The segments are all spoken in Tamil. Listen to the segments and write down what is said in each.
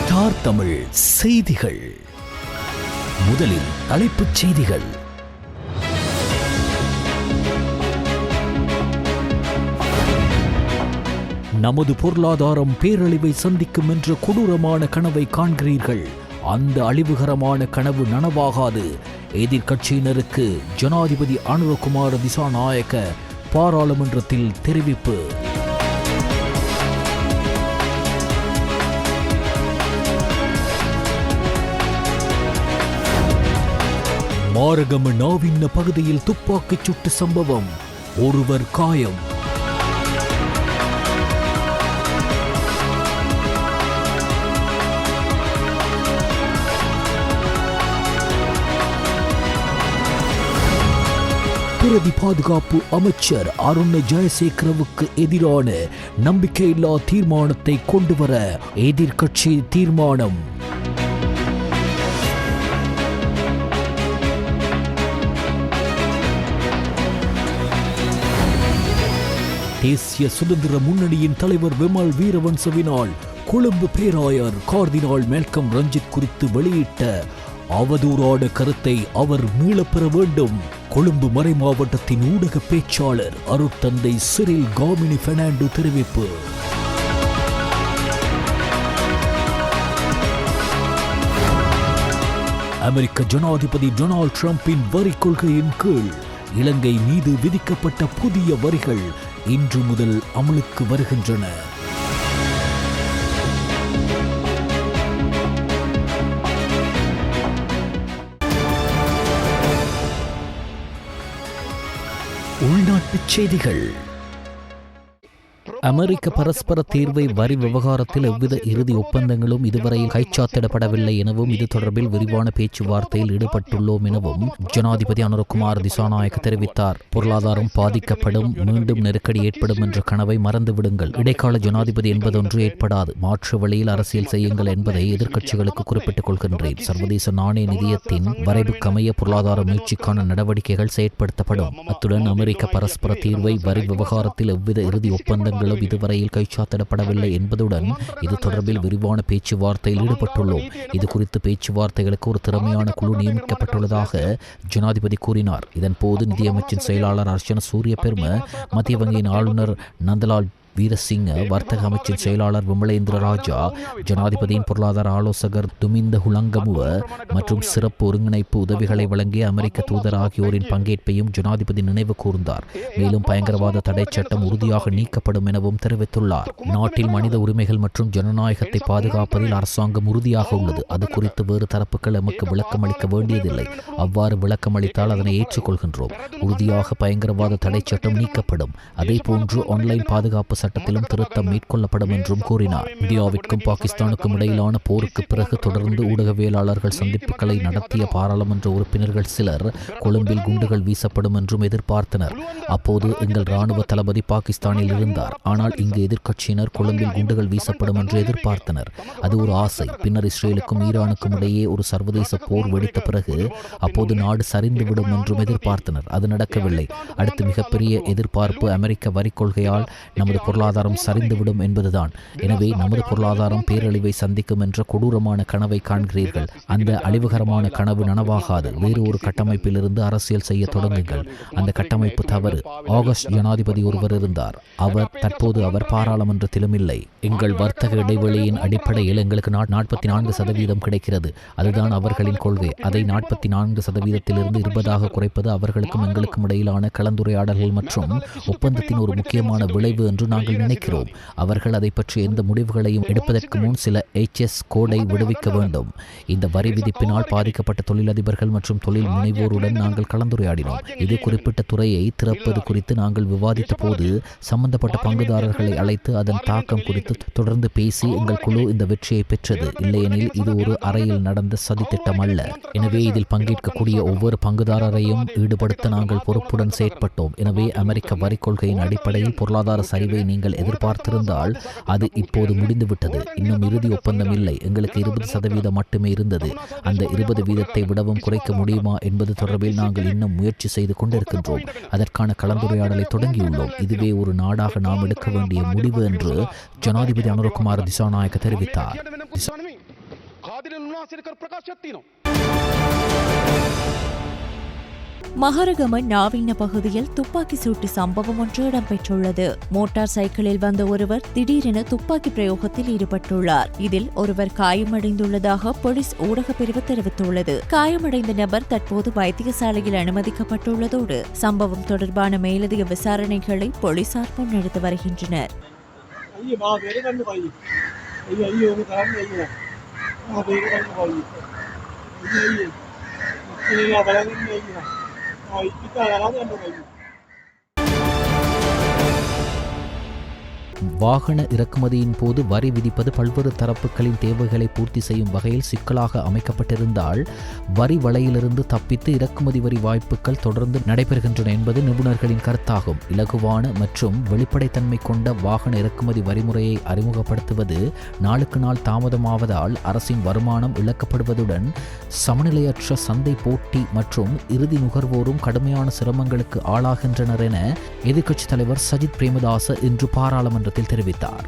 ஸ்டார் தமிழ் செய்திகள். முதலில் தலைப்புச் செய்திகள். நமது பொருளாதாரம் பேரழிவை சந்திக்கும் என்ற கொடூரமான கனவை காண்கிறீர்கள். அந்த அழிவுகரமான கனவு நனவாகாது. எதிர்க்கட்சியினருக்கு ஜனாதிபதி அனுரகுமார திசாநாயக்க பாராளுமன்றத்தில் தெரிவிப்பு. மாரகம நாவின்ன பகுதியில் துப்பாக்கிச் சூட்டு சம்பவம், ஒருவர் காயம். பிரதி பாதுகாப்பு அமைச்சர் அருண் ஜெயசேகரவுக்கு எதிரான நம்பிக்கையில்லா தீர்மானத்தை கொண்டுவர எதிர்க்கட்சி தீர்மானம். தேசிய சுதந்திர முன்னணியின் தலைவர் விமல் வீரவன்சவினால் கொழும்பு பேராயர் கார்தினால் மேல்கம் ரஞ்சித் குறித்து வெளியிட்ட அவதூறான கருத்தை அவர் மீளப்பெற வேண்டும். கொழும்பு மறை மாவட்டத்தின் ஊடக பேச்சாளர் அருட்தந்தை சிரில் காமினி பெர்னாண்டோ தெரிவிப்பு. அமெரிக்க ஜனாதிபதி டொனால்ட் ட்ரம்பின் வரி கொள்கையின் கீழ் இலங்கை மீது விதிக்கப்பட்ட புதிய வரிகள் இன்று முதல் அமலுக்கு வருகின்றன. உள்நாட்டுச் செய்திகள். அமெரிக்க பரஸ்பர தீர்வை வரி விவகாரத்தில் எவ்வித இறுதி ஒப்பந்தங்களும் இதுவரையில் கைச்சாத்திடப்படவில்லை எனவும் இது தொடர்பில் விரிவான பேச்சுவார்த்தையில் ஈடுபட்டுள்ளோம் எனவும் ஜனாதிபதி அனுரகுமார திசாநாயக்க தெரிவித்தார். பொருளாதாரம் பாதிக்கப்படும், மீண்டும் நெருக்கடி ஏற்படும் என்ற கனவை மறந்துவிடுங்கள். இடைக்கால ஜனாதிபதி என்பதொன்று ஏற்படாது. மாற்று வழியில் அரசியல் செய்யுங்கள் என்பதை எதிர்க்கட்சிகளுக்கு குறிப்பிட்டுக் கொள்கின்றேன். சர்வதேச நாணய நிதியத்தின் வரைவுக்கமைய பொருளாதார மீட்சிக்கான நடவடிக்கைகள் செயற்படுத்தப்படும். அத்துடன் அமெரிக்க பரஸ்பர தீர்வை வரி விவகாரத்தில் எவ்வித இறுதி ஒப்பந்தங்கள் இதுவரையில் கைச்சாத்திடப்படவில்லை என்பதுடன் இது தொடர்பில் விரிவான பேச்சுவார்த்தையில் ஈடுபட்டுள்ளோம். இது குறித்து பேச்சுவார்த்தைகளுக்கு ஒரு திறமையான குழு நியமிக்கப்பட்டுள்ளதாக ஜனாதிபதி கூறினார். இதன்போது நிதியமைச்சின் செயலாளர் அர்ச்சன சூரிய பெர்ம, மத்திய வங்கியின் ஆளுநர் நந்தலால் வீரசிங்க, வர்த்தக அமைச்சின் செயலாளர் விமலேந்திர ராஜா, ஜனாதிபதியின் பொருளாதார ஆலோசகர் துமிந்த ஹுலங்கமுவ மற்றும் சிறப்பு ஒருங்கிணைப்பு உதவிகளை வழங்கிய அமெரிக்க தூதர் ஆகியோரின் பங்கேற்பையும் ஜனாதிபதி நினைவு கூர்ந்தார். மேலும் பயங்கரவாத தடை சட்டம் உறுதியாக நீக்கப்படும் எனவும் தெரிவித்துள்ளார். நாட்டில் மனித உரிமைகள் மற்றும் ஜனநாயகத்தை பாதுகாப்பதில் அரசாங்கம் உறுதியாக உள்ளது. அது குறித்து வேறு தரப்புகள் எமக்கு விளக்கம் அளிக்க வேண்டியதில்லை. அவ்வாறு விளக்கம் அளித்தால் அதனை ஏற்றுக்கொள்கின்றோம். உறுதியாக பயங்கரவாத தடை சட்டம் நீக்கப்படும். அதே போன்று ஆன்லைன் பாதுகாப்பு சட்டத்திலும் திருத்தம் மேற்கொள்ளப்படும் என்றும் கூறினார். இந்தியாவிற்கும் பாகிஸ்தானுக்கும் இடையிலான போருக்கு பிறகு தொடர்ந்து ஊடகவியலாளர்கள் சந்திப்புகளை நடத்திய பாராளுமன்ற உறுப்பினர்கள் சிலர் கொழும்பில் குண்டுகள் வீசப்படும் என்றும் எதிர்பார்த்தனர். அப்போது எங்கள் இராணுவ தளபதி பாகிஸ்தானில் இருந்தார். ஆனால் இங்கு எதிர்க்கட்சியினர் கொழும்பில் குண்டுகள் வீசப்படும் என்று எதிர்பார்த்தனர். அது ஒரு ஆசை. பின்னர் இஸ்ரேலுக்கும் ஈரானுக்கும் இடையே ஒரு சர்வதேச போர் வெடித்த பிறகு அப்போது நாடு சரிந்துவிடும் என்றும் எதிர்பார்த்தனர். அது நடக்கவில்லை. அடுத்து மிகப்பெரிய எதிர்பார்ப்பு அமெரிக்க வரி கொள்கையால் நமது பொருளாதாரம் சரிந்துவிடும் என்பதுதான். எனவே நமது பொருளாதாரம் பேரழிவை சந்திக்கும் என்ற கொடூரமான கனவை காண்கிறீர்கள். அந்த அழிவுகரமான கனவு நனவாகாது. வேறு ஒரு கட்டமைப்பிலிருந்து அரசியல் செய்ய தொடங்குங்கள். அந்த கட்டமைப்பு தவறு. ஆகஸ்ட் ஜனாதிபதி ஒருவர் இருந்தார். தற்போது அவர் பாராளுமன்றத்திலும் இல்லை. எங்கள் வர்த்தக இடைவெளியின் அடிப்படையில் எங்களுக்கு 44% கிடைக்கிறது. அதுதான் அவர்களின் கொள்கை. அதை 44%இலிருந்து 20% குறைப்பது அவர்களுக்கும் எங்களுக்கும் இடையிலான கலந்துரையாடல்கள் மற்றும் ஒப்பந்தத்தின் ஒரு முக்கியமான விளைவு என்று நாங்கள் நினைக்கிறோம். அவர்கள் அதை பற்றி எந்த முடிவுகளையும் எடுப்பதற்கு முன் சில HS கோடை விடுவிக்க வேண்டும். இந்த வரி விதிப்பினால் பாதிக்கப்பட்ட தொழிலதிபர்கள் மற்றும் தொழில் முனைவோருடன் நாங்கள் கலந்துரையாடினோம். இது குறிப்பிட்ட துறையை திறப்பது குறித்து நாங்கள் விவாதித்த போது சம்பந்தப்பட்ட பங்குதாரர்களை அழைத்து அதன் தாக்கம் குறித்து தொடர்ந்து பேசி எங்கள் குழு இந்த வெற்றியை பெற்றது. இல்லையெனில் இது ஒரு அறையில் நடந்த சதித்திட்டம் அல்ல. எனவே இதில் பங்கேற்கக்கூடிய ஒவ்வொரு பங்குதாரரையும் ஈடுபடுத்த நாங்கள் பொறுப்புடன் செயற்பட்டோம். எனவே அமெரிக்க வரி கொள்கையின் அடிப்படையில் பொருளாதார சரிவை நீங்கள் எதிர்பார்த்திருந்தால் அது இப்போது முடிந்துவிட்டது. இன்னும் இறுதி ஒப்பந்தம் இல்லை. எங்களுக்கு 20% மட்டுமே இருந்தது. அந்த 20% விடவும் குறைக்க முடியுமா என்பது தொடர்பில் நாங்கள் இன்னும் முயற்சி செய்து கொண்டிருக்கின்றோம். அதற்கான கலந்துரையாடலை தொடங்கியுள்ளோம். இதுவே ஒரு நாடாக நாம் எடுக்க வேண்டிய முடிவு என்று ஜனாதிபதி அனுரகுமார திசாநாயக்க தெரிவித்தார். උන්වහන්සේට කර ප්‍රකාශයක් තියෙනවා. மகரகம நாவின்ன பகுதியில் துப்பாக்கி சூட்டு சம்பவம் ஒன்று இடம்பெற்றுள்ளது. மோட்டார் சைக்கிளில் வந்த ஒருவர் திடீரென துப்பாக்கி பிரயோகத்தில் ஈடுபட்டுள்ளார். இதில் ஒருவர் காயமடைந்துள்ளதாக போலீஸ் ஊடகப் பிரிவு தெரிவித்துள்ளது. காயமடைந்த நபர் தற்போது வைத்தியசாலையில் அனுமதிக்கப்பட்டுள்ளதோடு சம்பவம் தொடர்பான மேலதிக விசாரணைகளை போலீசார் முன்னெடுத்து வருகின்றனர். வாகன இறக்குமதியின் போது வரி விதிப்பது பல்வேறு தரப்புகளின் தேவைகளை பூர்த்தி செய்யும் வகையில் சிக்கலாக அமைக்கப்பட்டிருந்தால் வரி வலையிலிருந்து தப்பித்து இறக்குமதி வரி வாய்ப்புகள் தொடர்ந்து நடைபெறுகின்றன என்பது நிபுணர்களின் கருத்தாகும். இலகுவான மற்றும் வெளிப்படைத்தன்மை கொண்ட வாகன இறக்குமதி வரிமுறையை அறிமுகப்படுத்துவது நாளுக்கு நாள் தாமதமாவதால் அரசின் வருமானம் இழக்கப்படுவதுடன் சமநிலையற்ற சந்தை போட்டி மற்றும் இறுதி நுகர்வோரும் கடுமையான சிரமங்களுக்கு ஆளாகின்றனர் என எதிர்க்கட்சித் தலைவர் சஜித் பிரேமதாச இன்று பாராளுமன்றத்தில் தெரிவித்தார்.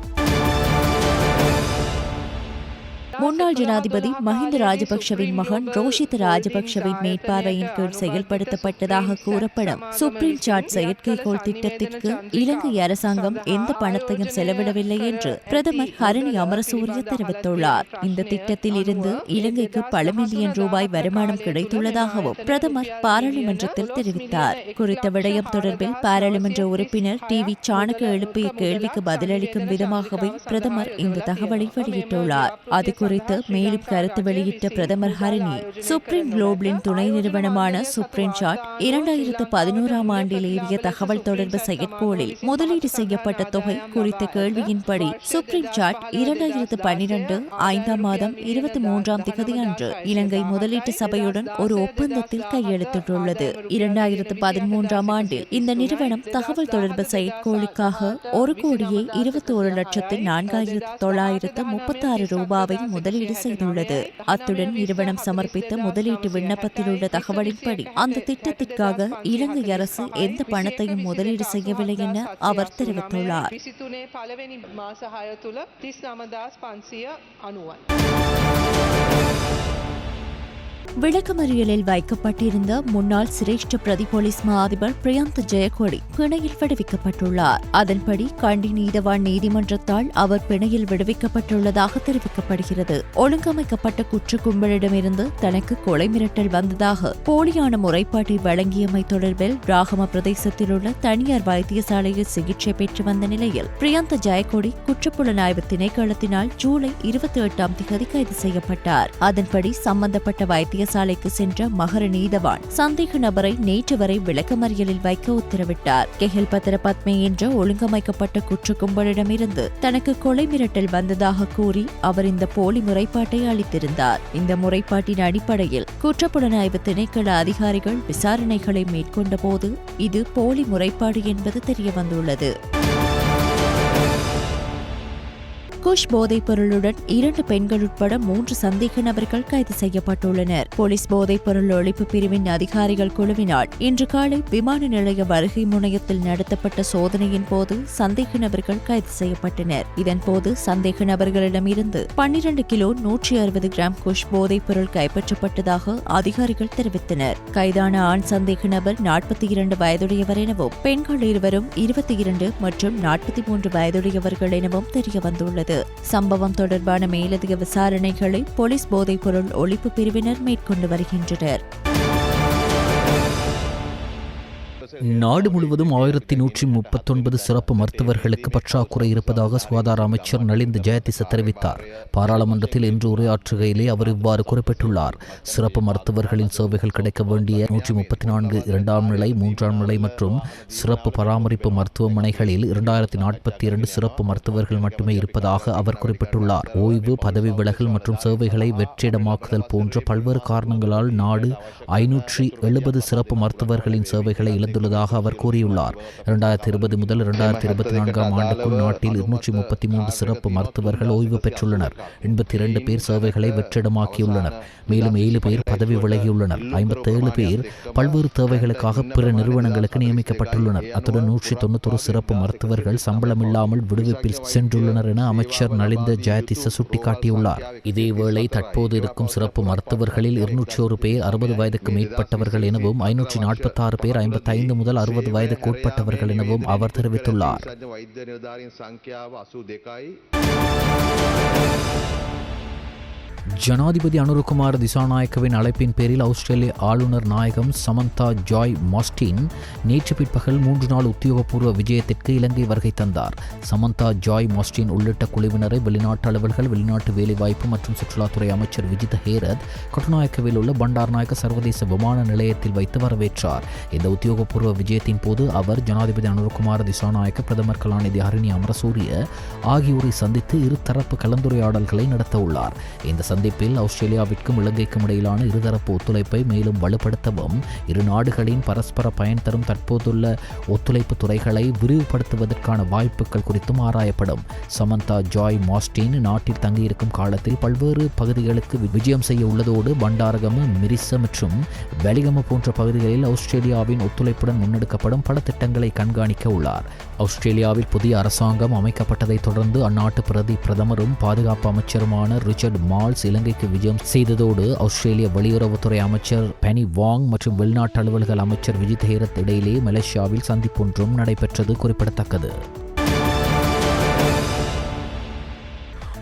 முன்னாள் ஜனாதிபதி மஹிந்த ராஜபக்ஷவின் மகன் ரோஷித் ராஜபக்ஷவின் மேற்பார்வையின் கீழ் செயல்படுத்தப்பட்டதாக கூறப்படும் சுப்ரீம் சாட் செயற்கைக்கோள் திட்டத்திற்கு இலங்கை அரசாங்கம் எந்த பணத்தையும் செலவிடவில்லை என்று பிரதமர் ஹரணி அமரசூரிய தெரிவித்துள்ளார். இந்த திட்டத்தில் இருந்து இலங்கைக்கு பல மில்லியன் ரூபாய் வருமானம் கிடைத்துள்ளதாகவும் பிரதமர் பாராளுமன்றத்தில் தெரிவித்தார். குறித்த விடயம் தொடர்பில் பாராளுமன்ற உறுப்பினர் டிவி சாணக்க எழுப்பிய கேள்விக்கு பதிலளிக்கும் விதமாகவே பிரதமர் இந்த தகவலை வெளியிட்டுள்ளார். அது குறித்து மேலும் கருத்து வெளியிட்ட பிரதமர் ஹரிணி, சுப்ரீம் குளோபலின் துணை நிறுவனமான சுப்ரீம் சாட் 2011 ஆண்டில் ஏவிய தகவல் தொடர்பு செயற்கோளில் முதலீடு செய்யப்பட்ட தொகை குறித்த கேள்வியின்படி சுப்ரீம் சாட் 2012 5ஆம் மாதம் 23ஆம் திகதி அன்று இலங்கை முதலீட்டு சபையுடன் ஒரு ஒப்பந்தத்தில் கையெழுத்திட்டுள்ளது. 2013ஆம் ஆண்டில் இந்த நிறுவனம் தகவல் தொடர்பு செயற்கோளுக்காக 1,21,04,936 ரூபாவை முதலீடு செய்துள்ளது. அத்துடன் நிறுவனம் சமர்ப்பித்த முதலீட்டு விண்ணப்பத்தில் உள்ள தகவலின்படி அந்த திட்டத்திற்காக இலங்கை அரசு எந்த பணத்தையும் முதலீடு செய்யவில்லை என அவர் தெரிவித்துள்ளார். விளக்கமறியலில் வைக்கப்பட்டிருந்த முன்னாள் சிரேஷ்ட பிரதி போலீஸ் மா அதிபர் பிரியந்த் ஜெயக்கொடி பிணையில் விடுவிக்கப்பட்டுள்ளார். அதன்படி கண்டி நீதவான் நீதிமன்றத்தால் அவர் பிணையில் விடுவிக்கப்பட்டுள்ளதாக தெரிவிக்கப்படுகிறது. ஒழுங்கமைக்கப்பட்ட குற்ற கும்பலிடமிருந்து தனக்கு கொலை மிரட்டல் வந்ததாக போலியான முறைப்பாட்டை வழங்கியமை தொடர்பில் ராகம பிரதேசத்தில் உள்ள தனியார் வைத்தியசாலையில் சிகிச்சை பெற்று வந்த நிலையில் பிரியந்த் ஜெயக்கொடி குற்றப்புலனாய்வு திணைக்களத்தினால் ஜூலை 28ஆம் திகதி கைது செய்யப்பட்டார். அதன்படி சம்பந்தப்பட்ட வைத்தியசாலைக்கு சென்ற மகர நீதவான் சந்தேக நபரை நேற்று வரை விளக்கமறியலில் வைக்க உத்தரவிட்டார். கெஹல் பத்திர பத்மே என்ற ஒழுங்கமைக்கப்பட்ட குற்ற கும்பலிடமிருந்து தனக்கு கொலை மிரட்டல் வந்ததாக கூறி அவர் இந்த போலி முறைப்பாட்டை அளித்திருந்தார். இந்த முறைப்பாட்டின் அடிப்படையில் குற்றப்புலனாய்வு திணைக்கள அதிகாரிகள் விசாரணைகளை மேற்கொண்ட போது இது போலி முறைப்பாடு என்பது தெரியவந்துள்ளது. குஷ் போதைப் பொருளுடன் 2 பெண்கள் உட்பட 3 சந்தேக நபர்கள் கைது செய்யப்பட்டுள்ளனர். போலீஸ் போதைப் பொருள் ஒழிப்பு பிரிவின் அதிகாரிகள் குழுவினால் இன்று காலை விமான நிலைய வருகை முனையத்தில் நடத்தப்பட்ட சோதனையின் போது சந்தேக நபர்கள் கைது செய்யப்பட்டனர். இதன்போது சந்தேக நபர்களிடமிருந்து 12 கிலோ 160 கிராம் குஷ் போதைப் பொருள் கைப்பற்றப்பட்டதாக அதிகாரிகள் தெரிவித்தனர். கைதான ஆண் சந்தேக நபர் 42 வயதுடையவர் எனவும் பெண்கள் இருவரும் 22 மற்றும் 43 வயதுடையவர்கள் எனவும் தெரியவந்துள்ளது. சம்பவம் தொடர்பான மேலதிக விசாரணைகளை போலீஸ் போதைப் பொருள் ஒழிப்பு பிரிவினர் மேற்கொண்டு வருகின்றனர். நாடு முழுவதும் 1139 சிறப்பு மருத்துவர்களுக்கு பற்றாக்குறை இருப்பதாக சுகாதார அமைச்சர் நலிந்த ஜெயதிச தெரிவித்தார். பாராளுமன்றத்தில் இன்று உரையாற்றுகையிலே அவர் இவ்வாறு குறிப்பிட்டுள்ளார். சிறப்பு மருத்துவர்களின் சேவைகள் கிடைக்க வேண்டிய 134 2ஆம் நிலை 3ஆம் நிலை மற்றும் சிறப்பு பராமரிப்பு மருத்துவமனைகளில் 2042 சிறப்பு மருத்துவர்கள் மட்டுமே இருப்பதாக அவர் குறிப்பிட்டுள்ளார். ஓய்வு, பதவி விலகல் மற்றும் சேவைகளை வெற்றிடமாக்குதல் போன்ற பல்வேறு காரணங்களால் நாடு 570 சிறப்பு மருத்துவர்களின் சேவைகளை இழந்து அதிகரித்துள்ளதாக அவர் கூறியுள்ளார். 2020 முதல் 2024 ஆண்டுக்குள் நாட்டில் 233 சிறப்பு மருத்துவர்கள் ஓய்வு பெற்றுள்ளனர். 82 பேர் சேவைகளை வெற்றிடமாக்கியுள்ளனர். மேலும் 7 பேர் பதவி விலகியுள்ளனர். 57 பேர் பல்வேறு தேவைகளுக்காக பிற நிறுவனங்களுக்கு நியமிக்கப்பட்டுள்ளனர். அத்துடன் 191 சிறப்பு மருத்துவர்கள் சம்பளமில்லாமல் விடுவிப்பில் சென்றுள்ளனர் என அமைச்சர் நலிந்த ஜெயதிச சுட்டிக்காட்டியுள்ளார். இதேவேளை தற்போது இருக்கும் சிறப்பு மருத்துவர்களில் 201 பேர் 60 வயதுக்கு மேற்பட்டவர்கள் எனவும் 546 பேர் 55 முதல் 60 வயதுக்கு உட்பட்டவர்கள் எனவும் அவர் தெரிவித்துள்ளார். ஜனாதிபதி அனுரகுமார திசாநாயக்கவின் அழைப்பின் பேரில் ஆஸ்திரேலிய ஆளுநர் நாயகம் சமந்தா ஜாய் மாஸ்டின் நேற்று பிற்பகல் 3 நாள் உத்தியோகபூர்வ விஜயத்திற்கு இலங்கை வருகை தந்தார். சமந்தா ஜாய் மாஸ்டின் உள்ளிட்ட குழுவினரை வெளிநாட்டு அலுவல்கள், வெளிநாட்டு வேலைவாய்ப்பு மற்றும் சுற்றுலாத்துறை அமைச்சர் விஜித ஹேரத் கட்டுநாயக்கவில் உள்ள பண்டார்நாயக்க சர்வதேச விமான நிலையத்தில் வைத்து வரவேற்றார். இந்த உத்தியோகபூர்வ விஜயத்தின் போது அவர் ஜனாதிபதி அனுரகுமார திசாநாயக்க, பிரதமர் கலாநிதி ஹரிணி அமரசூரிய ஆகியோரை சந்தித்து இருதரப்பு கலந்துரையாடல்களை நடத்த உள்ளார். இந்த சந்திப்பில் ஆஸ்திரேலியாவிற்கும் இலங்கைக்கும் இடையிலான இருதரப்பு ஒத்துழைப்பை மேலும் வலுப்படுத்தவும், இரு நாடுகளின் பரஸ்பர பயன் தரும் தற்போதுள்ள ஒத்துழைப்பு துறைகளை விரிவுபடுத்துவதற்கான வாய்ப்புகள் குறித்தும் ஆராயப்படும். சமந்தா ஜாய் மாஸ்டின் நாட்டில் தங்கியிருக்கும் காலத்தில் பல்வேறு பகுதிகளுக்கு விஜயம் செய்ய உள்ளதோடு பண்டாரகம, மிரிச மற்றும் வெலிகம போன்ற பகுதிகளில் ஆஸ்திரேலியாவின் ஒத்துழைப்புடன் முன்னெடுக்கப்படும் பல திட்டங்களை கண்காணிக்க உள்ளார். ஆஸ்திரேலியாவில் புதிய அரசாங்கம் அமைக்கப்பட்டதை தொடர்ந்து அந்நாட்டு பிரதமரும் பாதுகாப்பு அமைச்சருமான ரிச்சர்ட் மால்ஸ் இலங்கைக்கு விஜயம் செய்ததோடு ஆஸ்திரேலிய வெளியுறவுத்துறை அமைச்சர் பெனி வாங் மற்றும் வெளிநாட்டு அலுவல்கள் அமைச்சர் விஜித் ஹேரத் இடையிலே மலேசியாவில் சந்திப்பொன்றும் நடைபெற்றது குறிப்பிடத்தக்கது.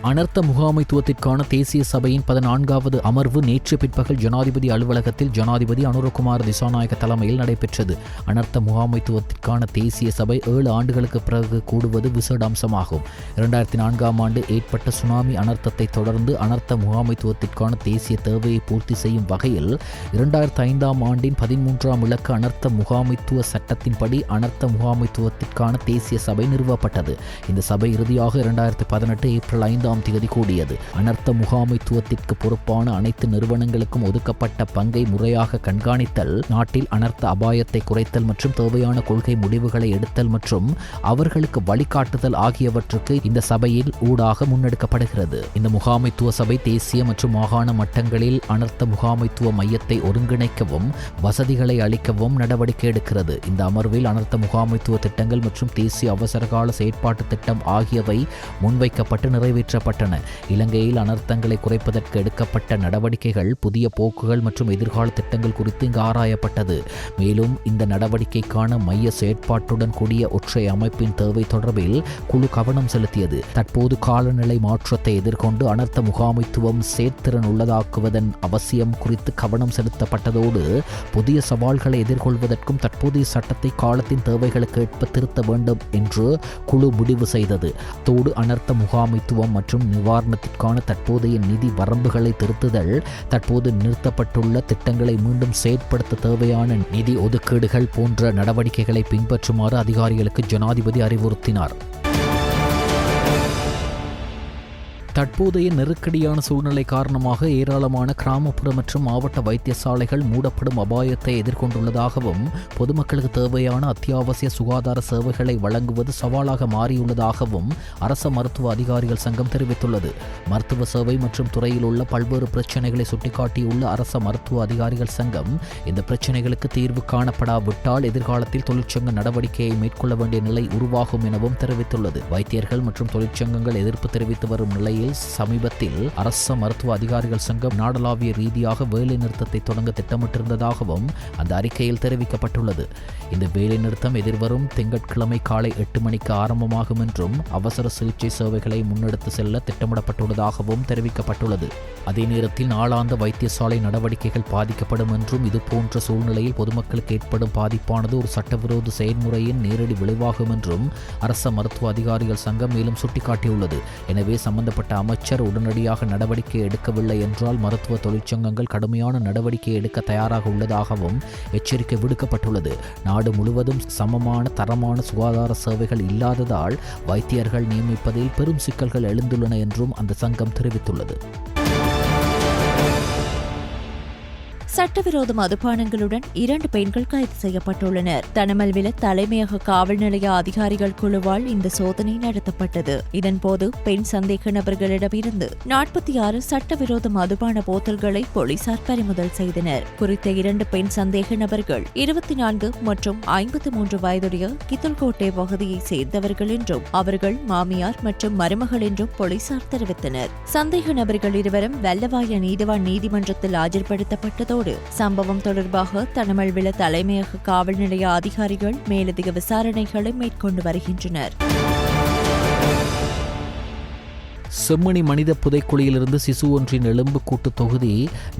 அனர்த்த முகாமைத்துவத்திற்கான தேசிய சபையின் 14வது அமர்வு நேற்று பிற்பகல் ஜனாதிபதி அலுவலகத்தில் ஜனாதிபதி அனுரகுமார திசாநாயக்க தலைமையில் நடைபெற்றது. அனர்த்த முகாமைத்துவத்திற்கான தேசிய சபை 7 ஆண்டுகளுக்கு பிறகு கூடுவது விசேட அம்சமாகும். 2004 ஆண்டு ஏற்பட்ட சுனாமி அனர்த்தத்தை தொடர்ந்து அனர்த்த முகாமைத்துவத்திற்கான தேசிய தேவையை பூர்த்தி செய்யும் வகையில் 2005 ஆண்டின் 13ஆம் இலக்க அனர்த்த முகாமைத்துவ சட்டத்தின்படி அனர்த்த முகாமைத்துவத்திற்கான தேசிய சபை நிறுவப்பட்டது. இந்த சபை இறுதியாக 2018 ஏப்ரல் 5 தேதி கூடியது. அனர்த்த முகாமைத்துவத்திற்கு பொறுப்பான அனைத்து நிறுவனங்களுக்கும் ஒதுக்கப்பட்ட பங்கை முறையாக கண்காணித்தல், நாட்டில் அனர்த்த அபாயத்தை குறைத்தல் மற்றும் தேவையான கொள்கை முடிவுகளை எடுத்தல் மற்றும் அவர்களுக்கு வழிகாட்டுதல் ஆகியவற்றுக்கு இந்த சபையில் ஊடாக முன்னெடுக்கப்படுகிறது. இந்த முகாமைத்துவ சபை தேசிய மற்றும் மாகாண மட்டங்களில் அனர்த்த முகாமைத்துவ மையத்தை ஒருங்கிணைக்கவும் வசதிகளை அளிக்கவும் நடவடிக்கை எடுக்கிறது. இந்த அமர்வில் அனர்த்த முகாமைத்துவ திட்டங்கள் மற்றும் தேசிய அவசரகால செயற்பாட்டு திட்டம் ஆகியவை முன்வைக்கப்பட்டு நிறைவேற்றப்பட்டன. இலங்கையில் அனர்த்தங்களை குறைப்பதற்கு எடுக்கப்பட்ட நடவடிக்கைகள், புதிய போக்குகள் மற்றும் எதிர்கால திட்டங்கள் குறித்து இங்கு ஆராயப்பட்டது. மேலும் இந்த நடவடிக்கைக்கான மைய செயற்பாட்டுடன் கூடிய ஒற்றை அமைப்பின் தேவை தொடர்பில் குழு கவனம் செலுத்தியது. தற்போது காலநிலை மாற்றத்தை எதிர்கொண்டு அனர்த்த முகாமைத்துவம் செயற்திறன் உள்ளதாக்குவதன் அவசியம் குறித்து கவனம் செலுத்தப்பட்டதோடு புதிய சவால்களை எதிர்கொள்வதற்கும் தற்போதைய சட்டத்தை காலத்தின் தேவைகளுக்கு ஏற்ப திருத்த வேண்டும் என்று குழு முடிவு செய்தது. தோடு அனர்த்த முகாமைத்துவம் மற்றும் நிவாரணத்திற்கான தற்போதைய நிதி வரம்புகளை திருத்துதல், தற்போது நிறுத்தப்பட்டுள்ள திட்டங்களை மீண்டும் செயற்படுத்த தேவையான நிதி ஒதுக்கீடுகள் போன்ற நடவடிக்கைகளை பின்பற்றுமாறு அதிகாரிகளுக்கு ஜனாதிபதி அறிவுறுத்தினார். தற்போதைய நெருக்கடியான சூழ்நிலை காரணமாக ஏராளமான கிராமப்புற மற்றும் மாவட்ட வைத்தியசாலைகள் மூடப்படும் அபாயத்தை எதிர்கொண்டுள்ளதாகவும், பொதுமக்களுக்கு தேவையான அத்தியாவசிய சுகாதார சேவைகளை வழங்குவது சவாலாக மாறியுள்ளதாகவும் அரச மருத்துவ அதிகாரிகள் சங்கம் தெரிவித்துள்ளது. மருத்துவ சேவை மற்றும் துறையில் உள்ள பல்வேறு பிரச்சினைகளை சுட்டிக்காட்டியுள்ள அரச மருத்துவ அதிகாரிகள் சங்கம், இந்த பிரச்சினைகளுக்கு தீர்வு காணப்படாவிட்டால் எதிர்காலத்தில் தொழிற்சங்க நடவடிக்கையை மேற்கொள்ள வேண்டிய நிலை உருவாகும் எனவும் தெரிவித்துள்ளது. வைத்தியர்கள் மற்றும் தொழிற்சங்கங்கள் எதிர்ப்பு தெரிவித்து வரும் நிலையில் சமீபத்தில் அரச மருத்துவ அதிகாரிகள் சங்கம் நாடளாவிய ரீதியாக வேலை நிறுத்தத்தை தொடங்க திட்டமிட்டிருந்ததாகவும் அந்த அறிக்கையில் தெரிவிக்கப்பட்டுள்ளது. இந்த வேலை நிறுத்தம் எதிர்வரும் திங்கட்கிழமை காலை 8 மணிக்கு ஆரம்பமாகும் என்றும் அவசர சிகிச்சை சேவைகளை முன்னெடுத்து செல்ல திட்டமிடப்பட்டுள்ளதாகவும் தெரிவிக்கப்பட்டுள்ளது. அதே நேரத்தில் நாளாந்த வைத்தியசாலை நடவடிக்கைகள் பாதிக்கப்படும் என்றும், இதுபோன்ற சூழ்நிலையில் பொதுமக்களுக்கு ஏற்படும் பாதிப்பானது ஒரு சட்டவிரோத செயல்முறையின் நேரடி விளைவாகும் என்றும் அரச மருத்துவ அதிகாரிகள் சங்கம் மேலும் சுட்டிக்காட்டியுள்ளது. எனவே சம்பந்தப்பட்ட அமைச்சர் உடனடியாக நடவடிக்கை எடுக்கவில்லை என்றால் மருத்துவ தொழிற்சங்கங்கள் கடுமையான நடவடிக்கை எடுக்க தயாராக உள்ளதாகவும் எச்சரிக்கை விடுக்கப்பட்டுள்ளது. நாடு முழுவதும் சமமான தரமான சுகாதார சேவைகள் இல்லாததால் வைத்தியர்கள் நியமிப்பதில் பெரும் சிக்கல்கள் எழுந்துள்ளன என்றும் அந்த சங்கம் தெரிவித்துள்ளது. சட்டவிரோத மதுபானங்களுடன் 2 பெண்கள் கைது செய்யப்பட்டுள்ளனர். தனமல்வில தலைமையக காவல் நிலைய அதிகாரிகள் குழுவால் இந்த சோதனை நடத்தப்பட்டது. இதன்போது பெண் சந்தேக நபர்களிடமிருந்து 46 சட்டவிரோத மதுபான போத்தல்களை போலீசார் பறிமுதல் செய்தனர். குறித்த 2 பெண் சந்தேக நபர்கள் 24 மற்றும் 53 வயதுடைய கித்தல்கோட்டை பகுதியை சேர்ந்தவர்கள் என்றும் அவர்கள் மாமியார் மற்றும் மருமகள் என்றும் போலீசார் தெரிவித்தனர். சந்தேக நபர்கள் இருவரும் வெள்ளவாய நீதிவான் நீதிமன்றத்தில் ஆஜர்படுத்தப்பட்டதோடு சம்பவம் தொடர்பாக தனமல்வில தலைமையக காவல் நிலைய அதிகாரிகள் மேலதிக விசாரணைகளை மேற்கொண்டு வருகின்றனர். செம்மணி மனித புதைக்குழியிலிருந்து சிசு ஒன்றின் எலும்புக்கூட்டு தொகுதி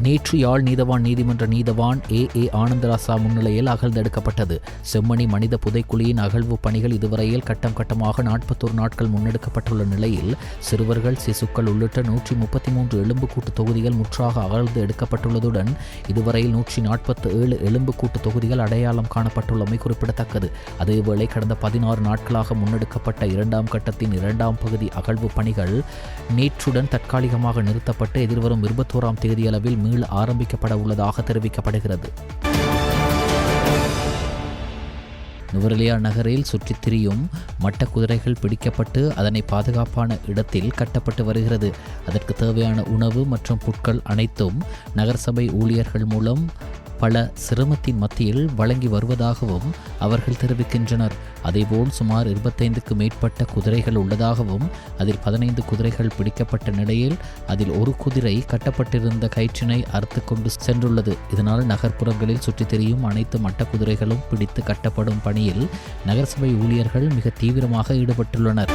நேற்று யாழ் நீதவான் நீதிமன்ற நீதவான் ஏ ஆனந்தராசா முன்னிலையில் அகழ்ந்தெடுக்கப்பட்டது. செம்மணி மனித புதைக்குழியின் அகழ்வு பணிகள் இதுவரையில் கட்டம் கட்டமாக 41 நாட்கள் முன்னெடுக்கப்பட்டுள்ள நிலையில் சிறுவர்கள் சிசுக்கள் உள்ளிட்ட 133 எலும்புக்கூட்டு தொகுதிகள் முற்றாக அகழ்ந்து எடுக்கப்பட்டுள்ளதுடன் இதுவரையில் 147 எலும்புக்கூட்டு தொகுதிகள் அடையாளம் காணப்பட்டுள்ளமை குறிப்பிடத்தக்கது. அதேவேளை கடந்த 16 நாட்களாக முன்னெடுக்கப்பட்ட 2ஆம் கட்டத்தின் 2ஆம் பகுதி அகழ்வு பணிகள் நேற்றுடன் தற்காலிகமாக நிறுத்தப்பட்டு எதிர்வரும் 21ஆம் தேதியளவில் மீள ஆரம்பிக்கப்பட உள்ளதாக தெரிவிக்கப்படுகிறது. நுவரெலியா நகரில் சுற்றித் திரியும் மட்ட குதிரைகள் பிடிக்கப்பட்டு அதனை பாதுகாப்பான இடத்தில் கட்டப்பட்டு வருகிறது. அதற்கு தேவையான உணவு மற்றும் புட்கள் அனைத்தும் நகரசபை ஊழியர்கள் மூலம் பல சிரமத்தின் மத்தியில் வழங்கி வருவதாகவும் அவர்கள் தெரிவிக்கின்றனர். அதேபோல் சுமார் 25க்கு மேற்பட்ட குதிரைகள் உள்ளதாகவும் அதில் 15 குதிரைகள் பிடிக்கப்பட்ட நிலையில் அதில் ஒரு குதிரை கட்டப்பட்டிருந்த கயிற்றினை அறுத்து கொண்டு சென்றுள்ளது. இதனால் நகர்ப்புறங்களில் சுற்றித் திரியும் அனைத்து மட்ட குதிரைகளும் பிடித்து கட்டப்படும் பணியில் நகரசபை ஊழியர்கள் மிக தீவிரமாக ஈடுபட்டுள்ளனர்.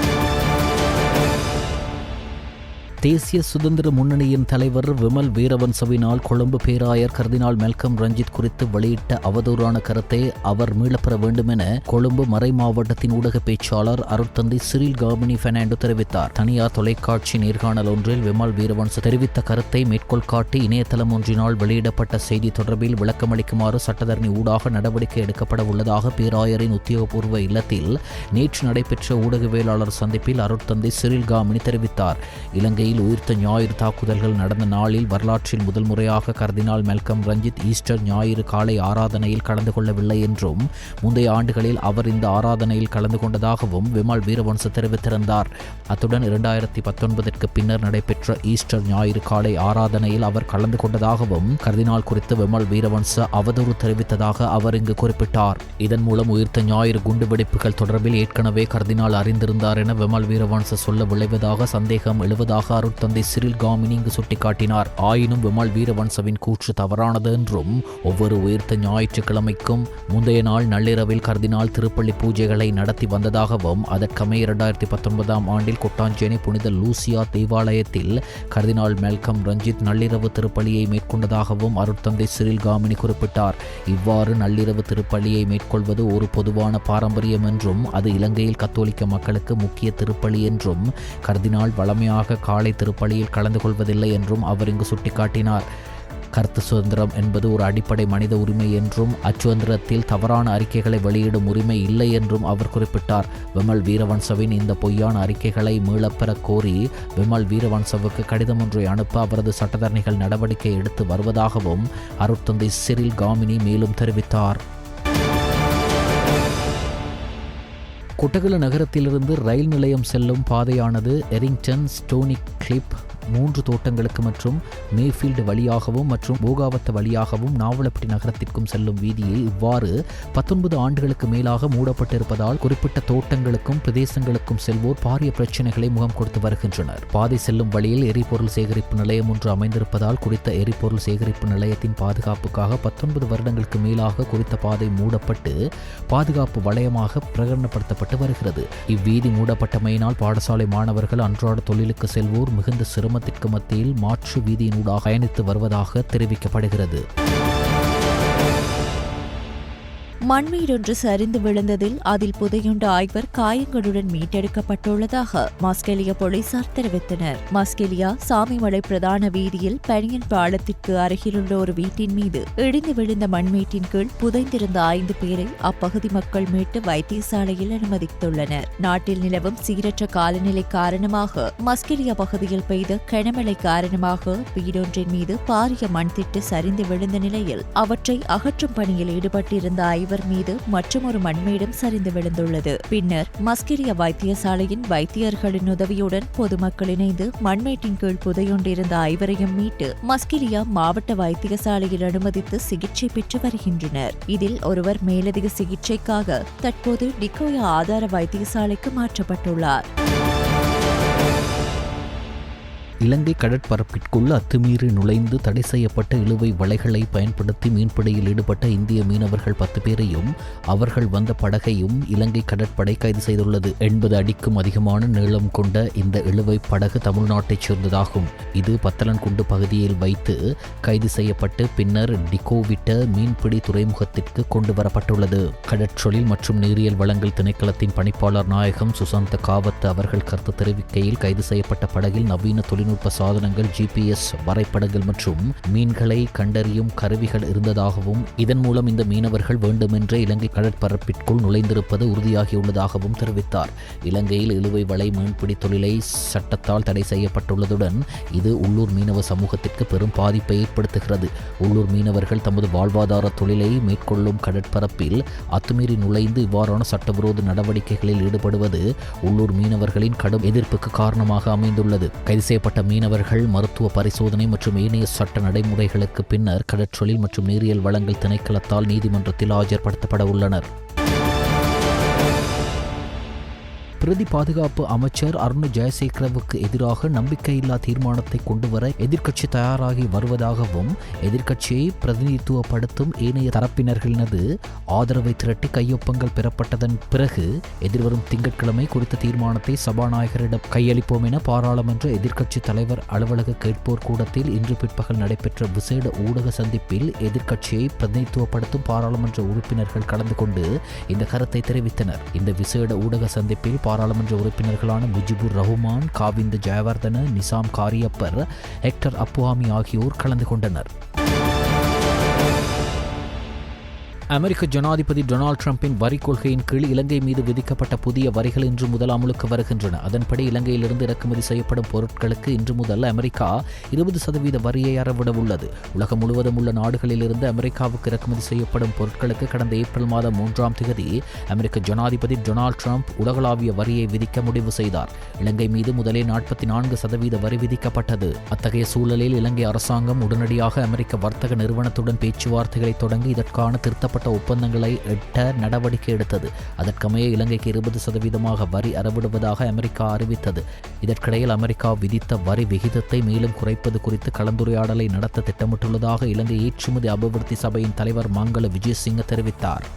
தேசிய சுதந்திர முன்னணியின் தலைவர் விமல் வீரவன்சவினால் கொழும்பு பேராயர் கர்தினால் மெல்கம் ரஞ்சித் குறித்து வெளியிட்ட அவதூறான கருத்தை அவர் மீளப்பெற வேண்டும் என கொழும்பு மறை மாவட்டத்தின் ஊடக பேச்சாளர் அருட்தந்தை சிறில் காமினி பெர்னாண்டோ தெரிவித்தார். தனியார் தொலைக்காட்சி நேர்காணல் ஒன்றில் விமல் வீரவன்ச தெரிவித்த கருத்தை மேற்கோள் காட்டி இணையதளம் ஒன்றினால் வெளியிடப்பட்ட செய்தி தொடர்பில் விளக்கமளிக்குமாறு சட்டத்தரணி ஊடாக நடவடிக்கை எடுக்கப்பட உள்ளதாக பேராயரின் உத்தியோகபூர்வ இல்லத்தில் நேற்று நடைபெற்ற ஊடகவியலாளர் சந்திப்பில் அருட்தந்தை சிறில் காமினி தெரிவித்தார். இலங்கையில் உயிர்த்த ஞாயிறு தாக்குதல்கள் நடந்த நாளில் வரலாற்றில் முதல் முறையாக கர்தினால் மெல்கம் ரஞ்சித் ஈஸ்டர் ஞாயிறு காலை ஆராதனையில் கலந்து கொள்ளவில்லை என்றும் முந்தைய ஆண்டுகளில் அவர் இந்த ஆராதனையில் கலந்து கொண்டதாகவும் விமல் வீரவன்ச தெரிவித்திருந்தார். அத்துடன் 2019ற்கு பின்னர் நடைபெற்ற ஈஸ்டர் ஞாயிறு காலை ஆராதனையில் அவர் கலந்து கொண்டதாகவும் கர்தினால் குறித்து விமல் வீரவன்ச அவதூறு தெரிவித்ததாக அவர் இங்கு குறிப்பிட்டார். இதன் மூலம் உயிர்த்த ஞாயிறு குண்டுவெடிப்புகள் தொடர்பில் ஏற்கனவே கர்தினால் அறிந்திருந்தார் என விமல் வீரவன்ச சொல்ல விளைவதாக சந்தேகம் எழுவதாக அருட்தந்தை சிறில் காமினி இங்கு சுட்டிக்காட்டினார். ஆயினும் விமல் வீரவன்சவின் கூற்று தவறானது என்றும் ஒவ்வொரு உயிர்த்த ஞாயிற்றுக்கிழமைக்கும் முந்தைய நாள் நள்ளிரவில் கர்தினால் திருப்பள்ளி பூஜைகளை நடத்தி வந்ததாகவும் அதற்கமை 2019ஆம் ஆண்டில் கொட்டாஞ்சேனை புனித லூசியா தேவாலயத்தில் கர்தினால் மெல்கம் ரஞ்சித் நள்ளிரவு திருப்பலியை மேற்கொண்டதாகவும் அருட்தந்தை சிறில் காமினி குறிப்பிட்டார். இவ்வாறு நள்ளிரவு திருப்பலியை மேற்கொள்வது ஒரு பொதுவான பாரம்பரியம் என்றும் அது இலங்கையில் கத்தோலிக்க மக்களுக்கு முக்கிய திருப்பலி என்றும் கர்தினால் வழமையாக காலை திருப்பலியில் கலந்து கொள்வதில்லை என்றும் அவர் இங்கு சுட்டிக்காட்டினார். கருத்து சுதந்திரம் என்பது ஒரு அடிப்படை மனித உரிமை என்றும் அச்சுதந்திரத்தில் தவறான அறிக்கைகளை வெளியிடும் உரிமை இல்லை என்றும் அவர் குறிப்பிட்டார். விமல் வீரவன்சவின் இந்த பொய்யான அறிக்கைகளை மீளப்பெற கோரி விமல் வீரவன்சவுக்கு கடிதம் ஒன்றை அனுப்ப அவரது சட்டத்தரணிகள் நடவடிக்கை எடுத்து வருவதாகவும் அருட்தந்தை சிறில் காமினி மேலும் தெரிவித்தார். கொட்டகல நகரத்திலிருந்து ரயில் நிலையம் செல்லும் பாதையானது எரிங்டன், ஸ்டோனி கிளிப், 3 தோட்டங்களுக்கு மற்றும் மேஃபீல்டு வழியாகவும் மற்றும் போகாவத்த வழியாகவும் நாவலப்பிட்டி நகரத்திற்கும் செல்லும் வீதியை இவ்வாறு 19 ஆண்டுகளுக்கு மேலாக மூடப்பட்டிருப்பதால் குறிப்பிட்ட தோட்டங்களுக்கும் பிரதேசங்களுக்கும் செல்வோர் பாரிய பிரச்சினைகளை முகம் கொடுத்து வருகின்றனர். பாதை செல்லும் வழியில் எரிபொருள் சேகரிப்பு நிலையம் ஒன்று அமைந்திருப்பதால் குறித்த எரிபொருள் சேகரிப்பு நிலையத்தின் பாதுகாப்புக்காக 19 வருடங்களுக்கு மேலாக குறித்த பாதை மூடப்பட்டு பாதுகாப்பு வளையமாக பிரகடனப்படுத்தப்பட்டு வருகிறது. இவ்வீதி மூடப்பட்டமையினால் பாடசாலை மாணவர்கள் அன்றாட தொழிலுக்கு செல்வோர் மிகுந்த சிரமத்திற்கு மத்தியில் மாற்று வீதியினூடாக பயணித்து வருவதாக தெரிவிக்கப்படுகிறது. மண்மீடொன்று சரிந்து விழுந்ததில் அதில் புதையுண்ட 5 காயங்களுடன் மீட்டெடுக்கப்பட்டுள்ளதாக மஸ்கெலியா போலீசார் தெரிவித்தனர். மஸ்கெலியா சாமிமலை பிரதான வீதியில் பனியன் பாலத்திற்கு அருகிலுள்ள ஒரு வீட்டின் மீது இடிந்து விழுந்த மண்மீட்டின் கீழ் புதைந்திருந்த 5 பேரை அப்பகுதி மக்கள் மீட்டு வைத்தியசாலையில் அனுமதித்துள்ளனர். நாட்டில் நிலவும் சீரற்ற காலநிலை காரணமாக மஸ்கெலியா பகுதியில் பெய்த கனமழை காரணமாக வீடொன்றின் மீது பாரிய மண்திட்டு சரிந்து விழுந்த நிலையில் அவற்றை அகற்றும் பணியில் ஈடுபட்டிருந்த 5 மீது மற்றொரு மண்மேடும் சரிந்து விழுந்துள்ளது. பின்னர் மஸ்கெலியா வைத்தியசாலையின் வைத்தியர்களின் உதவியுடன் பொதுமக்கள் இணைந்து மண்மேட்டின் கீழ் புதையொண்டிருந்த 5 மீட்டு மஸ்கெலியா மாவட்ட வைத்தியசாலையில் அனுமதித்து சிகிச்சை பெற்று வருகின்றனர். இதில் ஒருவர் மேலதிக சிகிச்சைக்காக தற்போது டிகோயா ஆதார வைத்தியசாலைக்கு மாற்றப்பட்டுள்ளார். இலங்கை கடற்பரப்பிற்குள் அத்துமீறி நுழைந்து தடை செய்யப்பட்ட இழுவை வலைகளை பயன்படுத்தி மீன்பிடியில் ஈடுபட்ட இந்திய மீனவர்கள் 10 பேரையும் அவர்கள் வந்த படகையும் இலங்கை கடற்படை கைது செய்துள்ளது. 80 அடிக்கும் அதிகமான நீளம் கொண்ட இந்த இழுவை படகு தமிழ்நாட்டைச் சேர்ந்ததாகும். இது பத்தலன்குண்டு பகுதியில் வைத்து கைது செய்யப்பட்டு பின்னர் டிகோவிட்ட மீன்பிடி துறைமுகத்திற்கு கொண்டு வரப்பட்டுள்ளது. கடற்றொழில் மற்றும் நீரியல் வளங்கள் திணைக்களத்தின் பணிப்பாளர் நாயகம் சுசாந்த காவத் அவர்கள் கருத்து தெரிவிக்கையில், கைது செய்யப்பட்ட படகில் நவீன தொழில்நுட்ப சாதனங்கள், GPS வரைபடங்கள் மற்றும் மீன்களை கண்டறியும் கருவிகள் இருந்ததாகவும் இதன் மூலம் இந்த மீனவர்கள் வேண்டுமென்றே இலங்கை கடற்பரப்பிற்குள் நுழைந்திருப்பது உறுதியாகியுள்ளதாகவும் தெரிவித்தார். இலங்கையில் இழுவை வலை மீன்பிடி தொழிலை சட்டத்தால் தடை செய்யப்பட்டுள்ளதுடன் இது உள்ளூர் மீனவ சமூகத்திற்கு பெரும் பாதிப்பை ஏற்படுத்துகிறது. உள்ளூர் மீனவர்கள் தமது வாழ்வாதார தொழிலை மேற்கொள்ளும் கடற்பரப்பில் அத்துமீறி நுழைந்து இவ்வாறான சட்டவிரோத நடவடிக்கைகளில் ஈடுபடுவது உள்ளூர் மீனவர்களின் கடும் எதிர்ப்புக்கு காரணமாக அமைந்துள்ளது. கைது செய்யப்பட்ட மீனவர்கள் மருத்துவ பரிசோதனை மற்றும் ஏனைய சட்ட நடைமுறைகளுக்கு பின்னர் கடற்றொழில் மற்றும் நீரியல் வளங்கள் திணைக்களத்தால் நீதிமன்றத்தில் ஆஜர்படுத்தப்பட உள்ளனர். பிரதி பாதுகாப்பு அமைச்சர் அருண் ஜெயசேகரவுக்கு எதிராக நம்பிக்கையில்லா தீர்மானத்தை கொண்டுவர எதிர்க்கட்சி தயாராகி வருவதாகவும் எதிர்க்கட்சியை பிரதிநிதித்துவப்படுத்தும் ஏனைய தரப்பினர்களினது ஆதரவை திரட்டி கையொப்பங்கள் பெறப்பட்டதன் பிறகு எதிர்வரும் திங்கட்கிழமை குறித்த தீர்மானத்தை சபாநாயகரிடம் கையளிப்போம் என பாராளுமன்ற எதிர்க்கட்சி தலைவர் அலுவலக கேட்போர் கூடத்தில் இன்று பிற்பகல் நடைபெற்ற விசேட ஊடக சந்திப்பில் எதிர்க்கட்சியை பிரதிநிதித்துவப்படுத்தும் பாராளுமன்ற உறுப்பினர்கள் கலந்து கொண்டு இந்த கருத்தை தெரிவித்தனர். இந்த விசேட ஊடக சந்திப்பில் பாராளுமன்ற உறுப்பினர்களான முஜிபுர் ரஹ்மான், காவிந்த ஜெயவர்தன, நிசாம் காரியப்பர், ஹெக்டர் அப்புஹாமி ஆகியோர் கலந்து கொண்டனர். அமெரிக்க ஜனாதிபதி டொனால்ட் ட்ரம்பின் வரி கொள்கையின் கீழ் இலங்கை மீது விதிக்கப்பட்ட புதிய வரிகள் இன்று முதல் அமலுக்கு வருகின்றன. அதன்படி இலங்கையிலிருந்து இறக்குமதி செய்யப்படும் பொருட்களுக்கு இன்று முதல் அமெரிக்கா 20% வரியை அறவிட உள்ளது. உலகம் முழுவதும் உள்ள நாடுகளிலிருந்து அமெரிக்காவுக்கு இறக்குமதி செய்யப்படும் பொருட்களுக்கு கடந்த ஏப்ரல் மாதம் 3ஆம் தேதி அமெரிக்க ஜனாதிபதி டொனால்ட் ட்ரம்ப் உலகளாவிய வரியை விதிக்க முடிவு செய்தார். இலங்கை மீது முதலே 44% வரி விதிக்கப்பட்டது. அத்தகைய சூழலில் இலங்கை அரசாங்கம் உடனடியாக அமெரிக்க வர்த்தக நிறுவனத்துடன் பேச்சுவார்த்தைகளை தொடங்கி இதற்கான திருத்த ஒப்பந்தங்களை எட்ட நடவடிக்கை எடுத்தது. அதற்கமைய இலங்கைக்கு 20% வரி அறவிடுவதாக அமெரிக்கா அறிவித்தது. இதற்கிடையில் அமெரிக்கா விதித்த வரி விகிதத்தை மேலும் குறைப்பது குறித்து கலந்துரையாடலை நடத்த திட்டமிட்டுள்ளதாக இலங்கை ஏற்றுமதி அபிவிருத்தி சபையின் தலைவர் மங்கள விஜயசிங்க தெரிவித்தார்.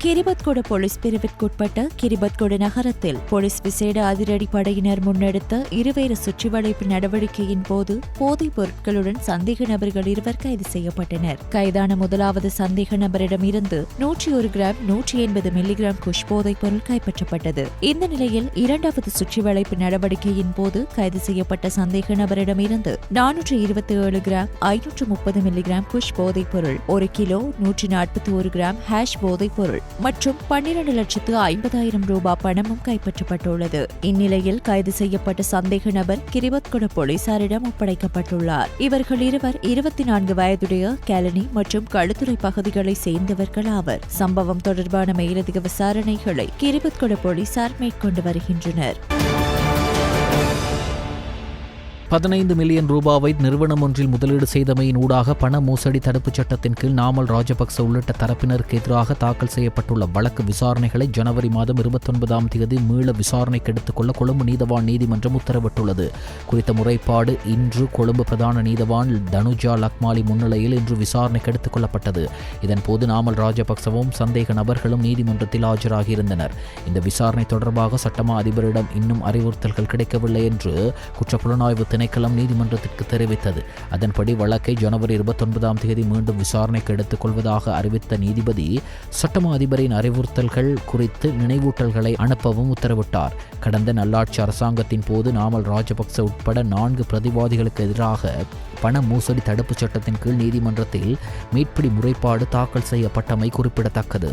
கிரிபத்கொட போலீஸ் பிரிவிற்குட்பட்ட கிரிபத்கொட நகரத்தில் போலீஸ் விசேட அதிரடி படையினர் முன்னெடுத்த இருவேறு சுற்றிவளைப்பு நடவடிக்கையின் போது போதைப் பொருட்களுடன் சந்தேக நபர்கள் 2 கைது செய்யப்பட்டனர். கைதான முதலாவது சந்தேக நபரிடம் இருந்து 101 கிராம் 180 மில்லிகிராம் குஷ் போதைப் பொருள் கைப்பற்றப்பட்டது. இந்த நிலையில் 2வது சுற்றிவளைப்பு நடவடிக்கையின் போது கைது செய்யப்பட்ட சந்தேக நபரிடம் இருந்து 427 கிராம் 530 மில்லிகிராம் குஷ் போதைப் பொருள், 1 கிலோ 141 கிராம் ஹேஷ் போதைப் பொருள் மற்றும் 12,50,000 ரூபாய் பணமும் கைப்பற்றப்பட்டுள்ளது. இந்நிலையில் கைது செய்யப்பட்ட சந்தேக நபர் கிரிபத்கொட போலீசாரிடம் ஒப்படைக்கப்பட்டுள்ளார். இவர்கள் 24 வயதுடைய கேலனி மற்றும் களுத்துறை பகுதிகளை சேர்ந்தவர்கள் ஆவர். சம்பவம் தொடர்பான மேலதிக விசாரணைகளை கிரிபத்கொட போலீசார் மேற்கொண்டு வருகின்றனர். 15 மில்லியன் ரூபாவை நிறுவனம் ஒன்றில் முதலீடு செய்தமையின் ஊடாக பண மோசடி தடுப்புச் சட்டத்தின் கீழ் நாமல் ராஜபக்ச உள்ளிட்ட தரப்பினருக்கு எதிராக தாக்கல் செய்யப்பட்டுள்ள வழக்கு விசாரணைகளை ஜனவரி மாதம் 29ஆம் தேதி மீள விசாரணைக்கு எடுத்துக்கொள்ள கொழும்பு நீதவான் நீதிமன்றம் உத்தரவிட்டுள்ளது. குறித்த முறைப்பாடு இன்று கொழும்பு பிரதான நீதவான் தனுஜா லக்மாலி முன்னிலையில் இன்று விசாரணைக்கு எடுத்துக் கொள்ளப்பட்டது. இதன்போது நாமல் ராஜபக்சவும் சந்தேக நபர்களும் நீதிமன்றத்தில் ஆஜராகியிருந்தனர். இந்த விசாரணை தொடர்பாக சட்டமா அதிபரிடம் இன்னும் அறிவுறுத்தல்கள் கிடைக்கவில்லை என்று குற்றப்புலனாய்வு திணைக்களம் நீதிமன்றத்திற்கு தெரிவித்தது. அதன்படி வழக்கை ஜனவரி 29ஆம் தேதி மீண்டும் விசாரணைக்கு எடுத்துக் கொள்வதாக அறிவித்த நீதிபதி சட்டமா அதிபரின் அறிவுறுத்தல்கள் குறித்து நினைவூட்டல்களை அனுப்பவும் உத்தரவிட்டார். கடந்த நல்லாட்சி அரசாங்கத்தின் போது நாமல் ராஜபக்ச உட்பட 4 பிரதிவாதிகளுக்கு எதிராக பண மோசடி தடுப்புச் சட்டத்தின் கீழ் நீதிமன்றத்தில் மீட்பிடி முறைப்பாடு தாக்கல் செய்யப்பட்டமை குறிப்பிடத்தக்கது.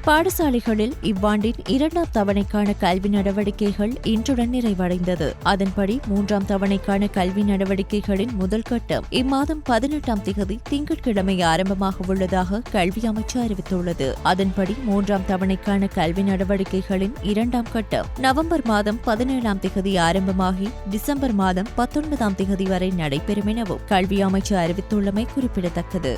பாடசாலைகளில் இவ்வாண்டின் 2ஆம் தவணைக்கான கல்வி நடவடிக்கைகள் இன்றுடன் நிறைவடைந்தது. அதன்படி 3ஆம் தவணைக்கான கல்வி நடவடிக்கைகளின் முதல் கட்டம் இம்மாதம் 18ஆம் தேதி திங்கட்கிழமை ஆரம்பமாக உள்ளதாக கல்வி அமைச்சு அறிவித்துள்ளது. அதன்படி 3ஆம் தவணைக்கான கல்வி நடவடிக்கைகளின் 2ஆம் கட்டம் நவம்பர் மாதம் 17ஆம் தேதி ஆரம்பமாகி டிசம்பர் மாதம் 19ஆம் தேதி வரை நடைபெறும் எனவும் கல்வி அமைச்சு அறிவித்துள்ளமை குறிப்பிடத்தக்கது.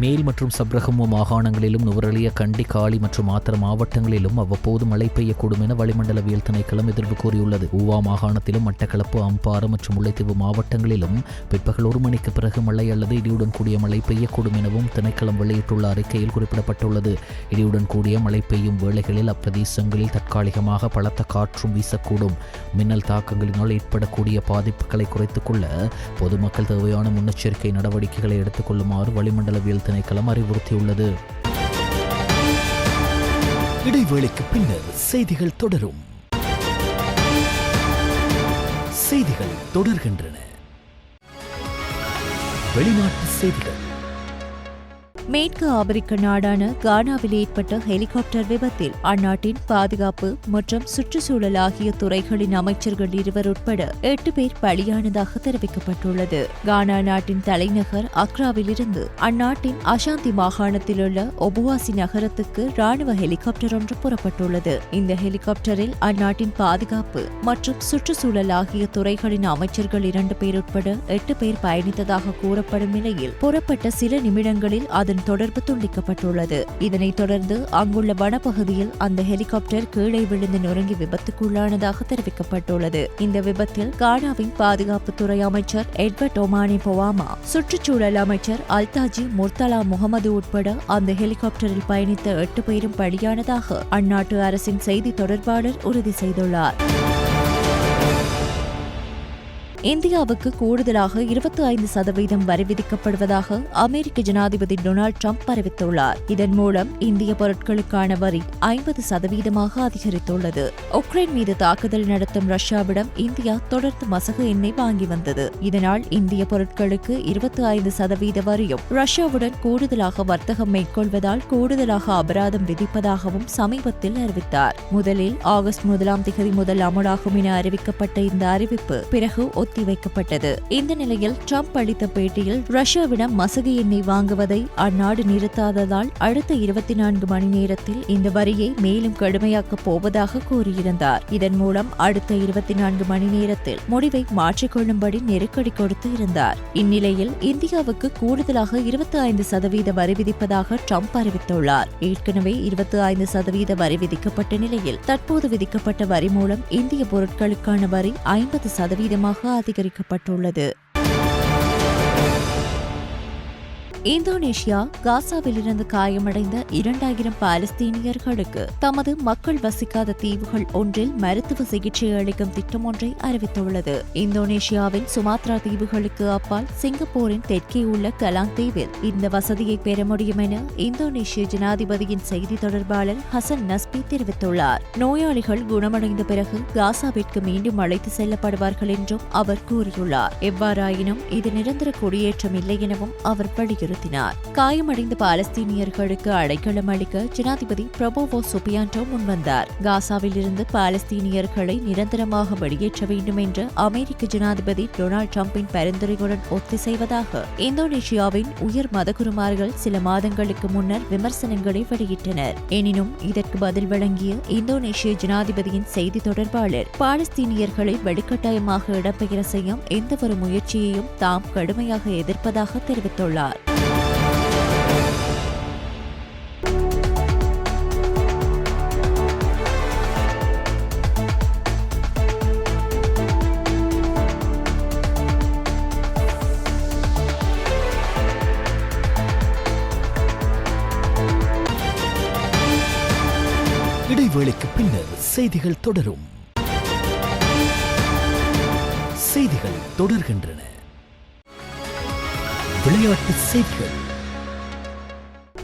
மேல் மற்றும் சப்ரகமு மாகாணங்களிலும் நுவரெலியா, கண்டி, காலி மற்றும் ஆத்திர மாவட்டங்களிலும் அவ்வப்போது மழை பெய்யக்கூடும் என வளிமண்டலவியல் திணைக்களம் எதிர்ப்பு கூறியுள்ளது. ஊவா மாகாணத்திலும் மட்டக்களப்பு, அம்பாறை மற்றும் முல்லைத்தீவு மாவட்டங்களிலும் பிற்பகல் 1 மணிக்கு பிறகு மழை அல்லது இடியுடன் கூடிய மழை பெய்யக்கூடும் எனவும் திணைக்களம் வெளியிட்டுள்ள அறிக்கையில் குறிப்பிடப்பட்டுள்ளது. இடியுடன் கூடிய மழை பெய்யும் வேளைகளில் அப்பிரதேசங்களில் தற்காலிகமாக பலத்த காற்றும் வீசக்கூடும். மின்னல் தாக்கங்களினால் ஏற்படக்கூடிய பாதிப்புகளை குறைத்துக் கொள்ள பொதுமக்கள் தேவையான முன்னெச்சரிக்கை நடவடிக்கைகளை எடுத்துக் கொள்ளுமாறு வளிமண்டலவியல் திணைக்களம் அறிவுறுத்தியுள்ளது. இடைவேளைக்கு பின்னர் செய்திகள் தொடரும். செய்திகள் தொடர்கின்றன. வெளிநாட்டு செய்திகள். மேற்கு ஆப்பிரிக்க நாடான கானாவில் ஏற்பட்ட ஹெலிகாப்டர் விபத்தில் அந்நாட்டின் பாதுகாப்பு மற்றும் சுற்றுச்சூழல் ஆகிய துறைகளின் அமைச்சர்கள் 2 உட்பட 8 பேர் பலியானதாக தெரிவிக்கப்பட்டுள்ளது. கானா நாட்டின் தலைநகர் அக்ராவிலிருந்து அந்நாட்டின் அசாந்தி மாகாணத்தில் உள்ள ஒபுவாசி நகரத்துக்கு ராணுவ ஹெலிகாப்டர் ஒன்று புறப்பட்டுள்ளது. இந்த ஹெலிகாப்டரில் அந்நாட்டின் பாதுகாப்பு மற்றும் சுற்றுச்சூழல் ஆகிய துறைகளின் அமைச்சர்கள் 2 பேர் உட்பட 8 பேர் பயணித்ததாக கூறப்படும் நிலையில் புறப்பட்ட சில நிமிடங்களில் அதன் தொடர்பு துண்டிக்கப்பட்டுள்ளது. இதனைத் தொடர்ந்து அங்குள்ள வனப்பகுதியில் அந்த ஹெலிகாப்டர் கீழே விழுந்து நொறுங்கி விபத்துக்குள்ளானதாக தெரிவிக்கப்பட்டுள்ளது. இந்த விபத்தில் கானாவின் பாதுகாப்புத்துறை அமைச்சர் எட்வர்ட் ஒமானி பொவாமா, சுற்றுச்சூழல் அமைச்சர் அல்தாஜி முர்தலா முகமது உட்பட அந்த ஹெலிகாப்டரில் பயணித்த 8 பேரும் பலியானதாக அந்நாட்டு அரசின் செய்தி தொடர்பாளர் உறுதி செய்துள்ளார். இந்தியாவுக்கு கூடுதலாக 25% வரி விதிக்கப்படுவதாக அமெரிக்க ஜனாதிபதி டொனால்டு டிரம்ப் அறிவித்துள்ளார். இதன் மூலம் இந்திய பொருட்களுக்கான வரி 50% அதிகரித்துள்ளது. உக்ரைன் மீது தாக்குதல் நடத்தும் ரஷ்யாவிடம் இந்தியா தொடர்ந்து மசகு எண்ணெய் வாங்கி வந்தது. இதனால் இந்திய பொருட்களுக்கு 25% வரியும் ரஷ்யாவுடன் கூடுதலாக வர்த்தகம் மேற்கொள்வதால் கூடுதலாக அபராதம் விதிப்பதாகவும் சமீபத்தில் அறிவித்தார். முதலில் ஆகஸ்ட் 1ஆம் தேதி முதல் அமலாகும் என அறிவிக்கப்பட்ட இந்த அறிவிப்பு பிறகு ஒத்திவைக்கப்பட்டது. இந்த நிலையில் ட்ரம்ப் அளித்த பேட்டியில் ரஷ்யாவிடம் மசகு எண்ணெய் வாங்குவதை அந்நாடு நிறுத்தாததால் அடுத்த 24 மணி நேரத்தில் இந்த வரியை மேலும் கடுமையாக்கப் போவதாக கூறியிருந்தார். இதன் மூலம் அடுத்த 24 மணி நேரத்தில் முடிவை மாற்றிக்கொள்ளும்படி நெருக்கடி கொடுத்து இருந்தார். இந்நிலையில் இந்தியாவுக்கு கூடுதலாக 25% வரி விதிப்பதாக ட்ரம்ப் அறிவித்துள்ளார். ஏற்கனவே 25% வரி விதிக்கப்பட்ட நிலையில் தற்போது விதிக்கப்பட்ட வரி மூலம் இந்திய பொருட்களுக்கான வரி 50% அதிகரிக்கப்பட்டுள்ளது. இந்தோனேஷியா காசாவிலிருந்து காயமடைந்த 2000 பாலஸ்தீனியர்களுக்கு தமது மக்கள் வசிக்காத தீவுகள் ஒன்றில் மருத்துவ சிகிச்சை அளிக்கும் திட்டம் ஒன்றை அறிவித்துள்ளது. இந்தோனேஷியாவின் சுமாத்ரா தீவுகளுக்கு அப்பால் சிங்கப்பூரின் தெற்கே உள்ள கலாங் தீவில் இந்த வசதியை பெற முடியும் என இந்தோனேஷிய ஜனாதிபதியின் செய்தி தொடர்பாளர் ஹசன் நஸ்பி தெரிவித்துள்ளார். நோயாளிகள் குணமடைந்த பிறகு காசாவிற்கு மீண்டும் அழைத்து செல்லப்படுவார்கள் என்றும் அவர் கூறியுள்ளார். எவ்வாறாயினும் இது நிரந்தர குடியேற்றம் இல்லை எனவும் அவர் வலியுறுத்தினார். காயமடைந்த பாலஸ்தீனியர்களுக்கு அடைக்கலம் அளிக்க ஜனாதிபதி பிரபோவோ சுபியான்டோ முன்வந்தார். காசாவில் இருந்து பாலஸ்தீனியர்களை நிரந்தரமாக வெளியேற்ற வேண்டும் என்ற அமெரிக்க ஜனாதிபதி டொனால்டு டிரம்பின் பரிந்துரையுடன் ஒத்திசைவதாக இந்தோனேஷியாவின் உயர் மதகுருமார்கள் சில மாதங்களுக்கு முன்னர் விமர்சனங்களை வெளியிட்டனர். எனினும் இதற்கு பதில் வழங்கிய இந்தோனேஷிய ஜனாதிபதியின் செய்தி தொடர்பாளர் பாலஸ்தீனியர்களை வலுக்கட்டாயமாக இடம்பெயர செய்யும் எந்தவொரு முயற்சியையும் தாம் கடுமையாக எதிர்ப்பதாக தெரிவித்துள்ளார். இடைவேளைக்கு பின்னர் செய்திகள் தொடரும். செய்திகள் தொடர்கின்றன. விளையாட்டு செய்திகள்.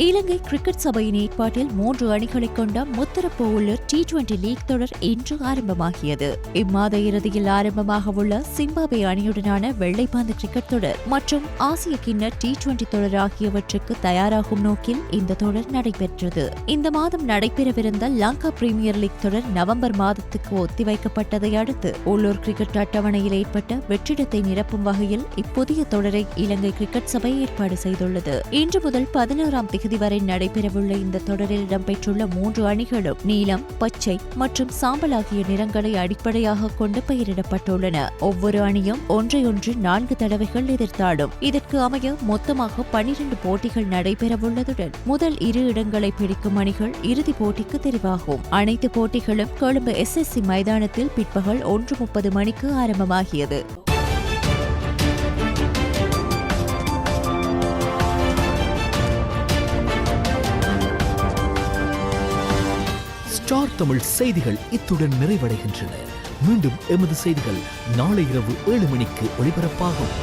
இலங்கை கிரிக்கெட் சபையின் ஏற்பாட்டில் 3 அணிகளை கொண்ட முத்தரப்பு உள்ள T20 லீக் தொடர் இன்று ஆரம்பமாகியது. இம்மாத இறுதியில் ஆரம்பமாக உள்ள சிம்பாப்வே அணியுடனான வெள்ளைப்பந்து கிரிக்கெட் தொடர் மற்றும் ஆசிய கிண்ண T20 தொடர் ஆகியவற்றுக்கு தயாராகும் நோக்கில் இந்த தொடர் நடைபெற்றது. இந்த மாதம் நடைபெறவிருந்த லங்கா பிரீமியர் லீக் தொடர் நவம்பர் மாதத்துக்கு ஒத்திவைக்கப்பட்டதை அடுத்து உள்ளூர் கிரிக்கெட் அட்டவணையில் ஏற்பட்ட வெற்றிடத்தை நிரப்பும் வகையில் இப்புதிய தொடரை இலங்கை கிரிக்கெட் சபை ஏற்பாடு செய்துள்ளது. இன்று முதல் 11ஆம் தேதி வரை நடைபெறவுள்ள இந்த தொடரில் இடம்பெற்றுள்ள 3 அணிகளும் நீலம், பச்சை மற்றும் சாம்பல் ஆகிய நிறங்களை அடிப்படையாக கொண்டு பெயரிடப்பட்டுள்ளன. ஒவ்வொரு அணியும் ஒன்றையொன்று 4 தடவைகள் எதிர்த்தாடும். இதற்கு அமைய மொத்தமாக 12 போட்டிகள் நடைபெறவுள்ளதுடன் முதல் 2 இடங்களை பிடிக்கும் அணிகள் இறுதிப் போட்டிக்கு தெரிவாகும். அனைத்து போட்டிகளும் கொழும்பு SSC மைதானத்தில் பிற்பகல் 1:30 மணிக்கு ஆரம்பமாகியது. ஸ்டார் தமிழ் செய்திகள் இத்துடன் நிறைவடைகின்றன. மீண்டும் எமது செய்திகள் நாளை இரவு 7 மணிக்கு ஒளிபரப்பாகும்.